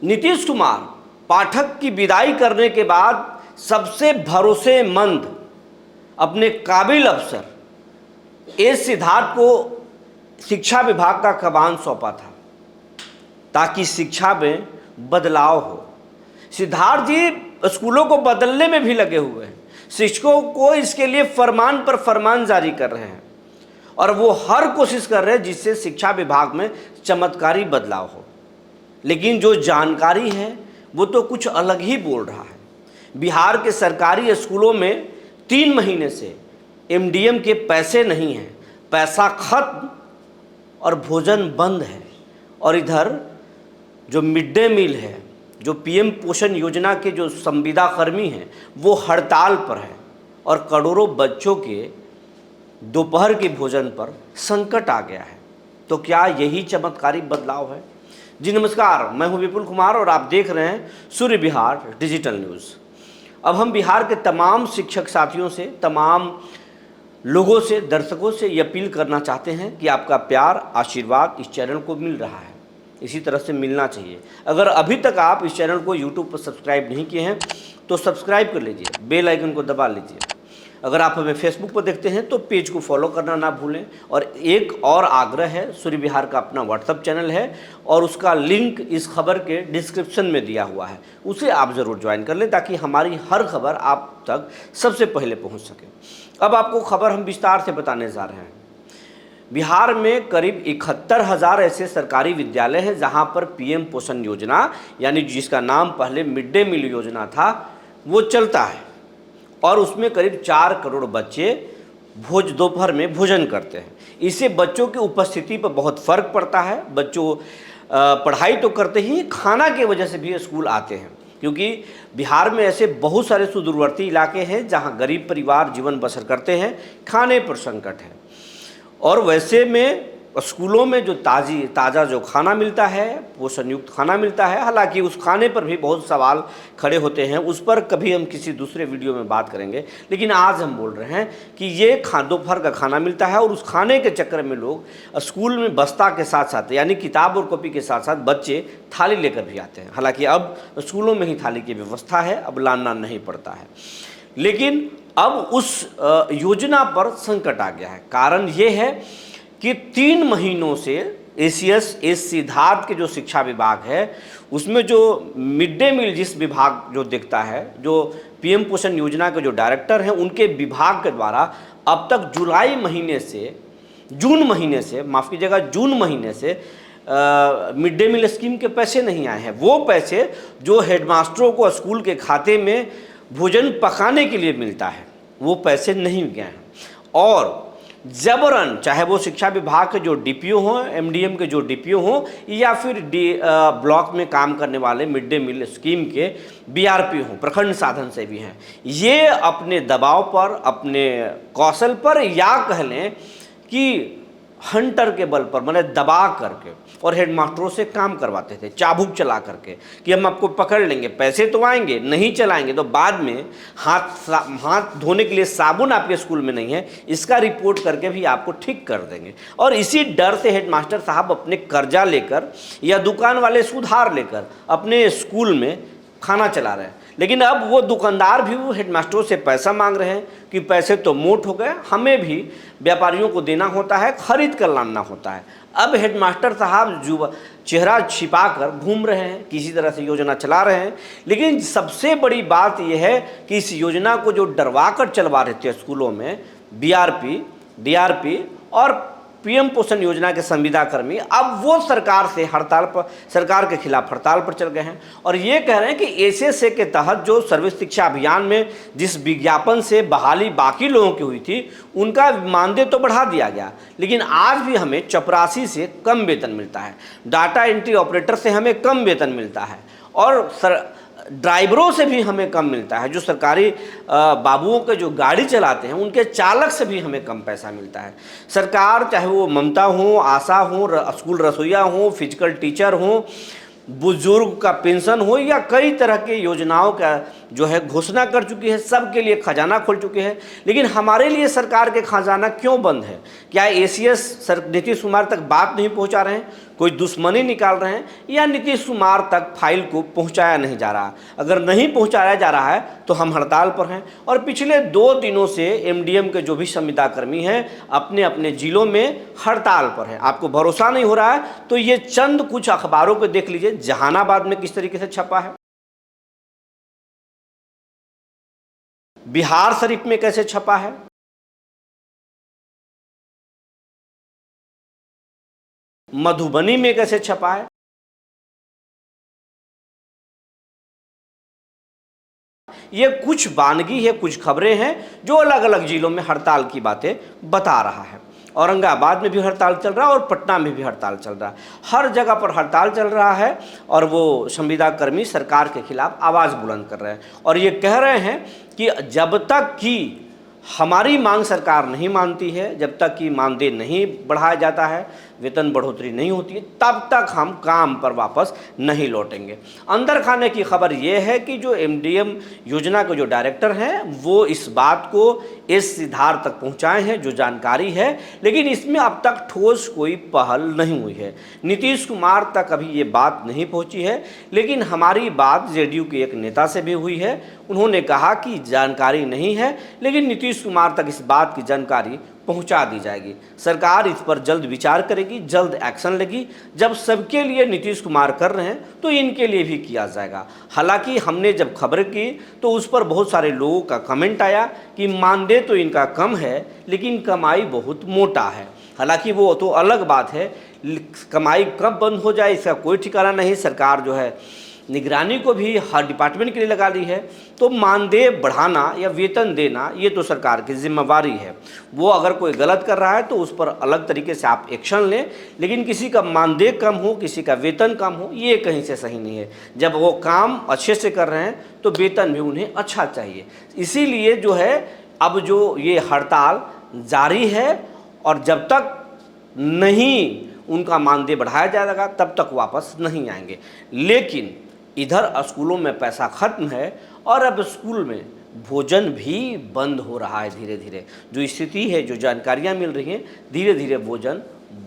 नीतीश कुमार पाठक की विदाई करने के बाद सबसे भरोसेमंद अपने काबिल अफसर एस सिद्धार्थ को शिक्षा विभाग का कमान सौंपा था ताकि शिक्षा में बदलाव हो। सिद्धार्थ जी स्कूलों को बदलने में भी लगे हुए हैं, शिक्षकों को इसके लिए फरमान पर फरमान जारी कर रहे हैं और वो हर कोशिश कर रहे हैं जिससे शिक्षा विभाग में चमत्कारी बदलाव हो। लेकिन जो जानकारी है वो तो कुछ अलग ही बोल रहा है। बिहार के सरकारी स्कूलों में 3 महीने से एमडीएम के पैसे नहीं हैं, पैसा खत्म और भोजन बंद है। और इधर जो मिड डे मील है, जो पीएम पोषण योजना के जो संविदा कर्मी हैं वो हड़ताल पर है और करोड़ों बच्चों के दोपहर के भोजन पर संकट आ गया है। तो क्या यही चमत्कारी बदलाव है? जी नमस्कार, मैं हूं विपुल कुमार और आप देख रहे हैं सूर्य बिहार डिजिटल न्यूज़। अब हम बिहार के तमाम शिक्षक साथियों से, तमाम लोगों से, दर्शकों से ये अपील करना चाहते हैं कि आपका प्यार, आशीर्वाद इस चैनल को मिल रहा है, इसी तरह से मिलना चाहिए। अगर अभी तक आप इस चैनल को यूट्यूब पर सब्सक्राइब नहीं किए हैं तो सब्सक्राइब कर लीजिए, बेल आइकन को दबा लीजिए। अगर आप हमें फेसबुक पर देखते हैं तो पेज को फॉलो करना ना भूलें। और एक और आग्रह है, सूर्य बिहार का अपना व्हाट्सएप चैनल है और उसका लिंक इस खबर के डिस्क्रिप्शन में दिया हुआ है, उसे आप ज़रूर ज्वाइन कर लें ताकि हमारी हर खबर आप तक सबसे पहले पहुंच सके। अब आपको खबर हम विस्तार से बताने जा रहे हैं। बिहार में करीब 71,000 ऐसे सरकारी विद्यालय हैं जहां पर पीएम पोषण योजना, यानी जिसका नाम पहले मिड डे मील योजना था, वो चलता है और उसमें करीब 4 करोड़ बच्चे दोपहर में भोजन करते हैं। इससे बच्चों की उपस्थिति पर बहुत फ़र्क पड़ता है। बच्चों पढ़ाई तो करते ही, खाना की वजह से भी स्कूल आते हैं, क्योंकि बिहार में ऐसे बहुत सारे सुदूरवर्ती इलाके हैं जहां गरीब परिवार जीवन बसर करते हैं, खाने पर संकट है। और वैसे में स्कूलों में जो ताज़ा जो खाना मिलता है, पोषण युक्त खाना मिलता है, हालांकि उस खाने पर भी बहुत सवाल खड़े होते हैं, उस पर कभी हम किसी दूसरे वीडियो में बात करेंगे। लेकिन आज हम बोल रहे हैं कि ये दोपहर का खाना मिलता है और उस खाने के चक्कर में लोग स्कूल में बस्ता के साथ साथ, यानी किताब और कॉपी के साथ साथ बच्चे थाली लेकर भी आते हैं। हालाँकि अब स्कूलों में ही थाली की व्यवस्था है, अब लाना नहीं पड़ता है। लेकिन अब उस योजना पर संकट आ गया है। कारण ये है कि 3 महीनों से एस सिद्धार्थ के जो शिक्षा विभाग है उसमें जो मिड डे मील जिस विभाग जो देखता है, जो पीएम पोषण योजना के जो डायरेक्टर हैं, उनके विभाग के द्वारा अब तक जून महीने से मिड डे मील स्कीम के पैसे नहीं आए हैं। वो पैसे जो हेडमास्टरों को स्कूल के खाते में भोजन पकाने के लिए मिलता है, वो पैसे नहीं गए हैं। और जबरन, चाहे वो शिक्षा विभाग के जो डीपीओ हों, एमडीएम के जो डीपीओ हों, या फिर ब्लॉक में काम करने वाले मिड डे मील स्कीम के बीआरपी हों, प्रखंड साधन से भी हैं, ये अपने दबाव पर, अपने कौशल पर, या कह लें कि हंटर के बल पर, मैंने दबा करके और हेडमास्टरों से काम करवाते थे, चाबुक चला करके कि हम आपको पकड़ लेंगे, पैसे तो आएंगे, नहीं चलाएंगे तो बाद में हाथ धोने के लिए साबुन आपके स्कूल में नहीं है, इसका रिपोर्ट करके भी आपको ठीक कर देंगे। और इसी डर से हेडमास्टर साहब अपने कर्जा लेकर या दुकान वाले से उधार लेकर अपने स्कूल में खाना चला रहे हैं। लेकिन अब वो दुकानदार भी वो हेडमास्टरों से पैसा मांग रहे हैं कि पैसे तो मोट हो गए, हमें भी व्यापारियों को देना होता है, खरीद कर लाना होता है। अब हेडमास्टर साहब चेहरा छिपा कर घूम रहे हैं, किसी तरह से योजना चला रहे हैं। लेकिन सबसे बड़ी बात यह है कि इस योजना को जो डरवा कर चलवा रहे थे स्कूलों में बीआरपी, डीआरपी और पीएम पोषण योजना के संविदा कर्मी, अब वो सरकार के खिलाफ हड़ताल पर चल गए हैं और ये कह रहे हैं कि एसएसए के तहत जो सर्व शिक्षा अभियान में जिस विज्ञापन से बहाली बाकी लोगों की हुई थी, उनका मानदेय तो बढ़ा दिया गया, लेकिन आज भी हमें चपरासी से कम वेतन मिलता है, डाटा एंट्री ऑपरेटर से हमें कम वेतन मिलता है और ड्राइवरों से भी हमें कम मिलता है। जो सरकारी बाबुओं के जो गाड़ी चलाते हैं उनके चालक से भी हमें कम पैसा मिलता है। सरकार, चाहे वो ममता हो, आशा हो, स्कूल रसोइया हो, फिजिकल टीचर हो, बुजुर्ग का पेंशन हो, या कई तरह के योजनाओं जो है घोषणा कर चुकी है, सबके लिए खजाना खोल चुकी है, लेकिन हमारे लिए सरकार के खजाना क्यों बंद है? क्या एसीएस नीतीश कुमार तक बात नहीं पहुंचा रहे हैं, कोई दुश्मनी निकाल रहे हैं, या नीतीश कुमार तक फाइल को पहुंचाया नहीं जा रहा? अगर नहीं पहुंचाया जा रहा है तो हम हड़ताल पर हैं। और पिछले 2 दिनों से एमडीएम के जो भी संविदा कर्मी हैं अपने अपने जिलों में हड़ताल पर हैं। आपको भरोसा नहीं हो रहा है तो ये चंद कुछ अखबारों को देख लीजिए, जहानाबाद में किस तरीके से छपा है, बिहार शरीफ में कैसे छपा है, मधुबनी में कैसे छपा है। ये कुछ वानगी है, कुछ खबरें हैं जो अलग अलग जिलों में हड़ताल की बातें बता रहा है। औरंगाबाद में भी हड़ताल चल रहा है और पटना में भी हड़ताल चल रहा है, हर जगह पर हड़ताल चल रहा है। और वो संविदा कर्मी सरकार के खिलाफ आवाज़ बुलंद कर रहे हैं और ये कह रहे हैं कि जब तक कि हमारी मांग सरकार नहीं मानती है, जब तक कि मानदेय नहीं बढ़ाया जाता है, वेतन बढ़ोतरी नहीं होती है, तब तक हम काम पर वापस नहीं लौटेंगे। अंदर खाने की खबर यह है कि जो एमडीएम योजना के जो डायरेक्टर हैं वो इस बात को एस सिद्धार्थ तक पहुंचाए हैं, जो जानकारी है, लेकिन इसमें अब तक ठोस कोई पहल नहीं हुई है। नीतीश कुमार तक अभी ये बात नहीं पहुंची है, लेकिन हमारी बात जेडीयू के एक नेता से भी हुई है। उन्होंने कहा कि जानकारी नहीं है, लेकिन नीतीश कुमार तक इस बात की जानकारी पहुंचा दी जाएगी। सरकार इस पर जल्द विचार करेगी, जल्द एक्शन लेगी। जब सबके लिए नीतीश कुमार कर रहे हैं तो इनके लिए भी किया जाएगा। हालांकि हमने जब खबर की तो उस पर बहुत सारे लोगों का कमेंट आया कि मानदेय तो इनका कम है लेकिन कमाई बहुत मोटा है। हालांकि वो तो अलग बात है, कमाई कब बंद हो जाए इसका कोई ठिकाना नहीं। सरकार जो है निगरानी को भी हर डिपार्टमेंट के लिए लगा दी है, तो मानदेय बढ़ाना या वेतन देना ये तो सरकार की जिम्मेवारी है। वो अगर कोई गलत कर रहा है तो उस पर अलग तरीके से आप एक्शन लें, लेकिन किसी का मानदेय कम हो, किसी का वेतन कम हो, ये कहीं से सही नहीं है। जब वो काम अच्छे से कर रहे हैं तो वेतन भी उन्हें अच्छा चाहिए। इसीलिए जो है अब जो ये हड़ताल जारी है और जब तक नहीं उनका मानदेय बढ़ाया जाएगा तब तक वापस नहीं आएंगे। लेकिन इधर स्कूलों में पैसा खत्म है और अब स्कूल में भोजन भी बंद हो रहा है। धीरे धीरे जो स्थिति है, जो जानकारियां मिल रही हैं, धीरे धीरे भोजन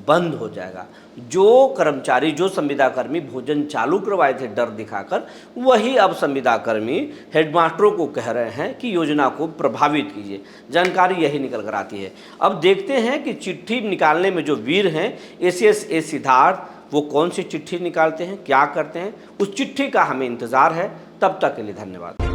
बंद हो जाएगा। जो कर्मचारी, जो संविदा कर्मी भोजन चालू करवाए थे डर दिखाकर, वही अब संविदा कर्मी हेडमास्टरों को कह रहे हैं कि योजना को प्रभावित कीजिए। जानकारी यही निकल कर आती है। अब देखते हैं कि चिट्ठी निकालने में जो वीर हैं एसीएस सिद्धार्थ, वो कौन सी चिट्ठी निकालते हैं, क्या करते हैं, उस चिट्ठी का हमें इंतज़ार है। तब तक के लिए धन्यवाद।